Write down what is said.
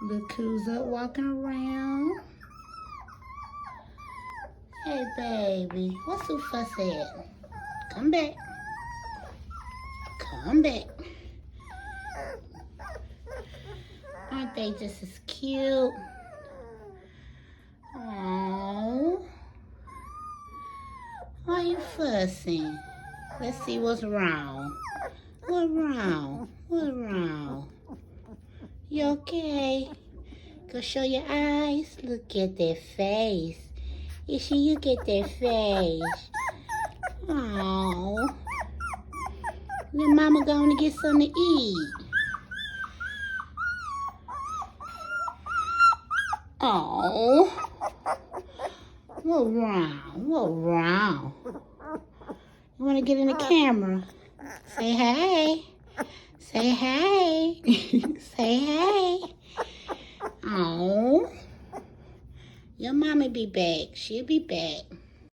Look who's up walking around. Hey, baby. What's the fuss at? Come back. Come back. Aren't they just as cute? Aww. Why you fussing? Let's see what's wrong. What's wrong? What's wrong? You okay? Go show your eyes. Look at that face. Ishy, you get that face. Aww. Your mama going to get something to eat. Aww. What's wrong? What's wrong? You want to get in the camera? Say hey. Say hey. Say hey. Oh, your mommy be back. She'll be back.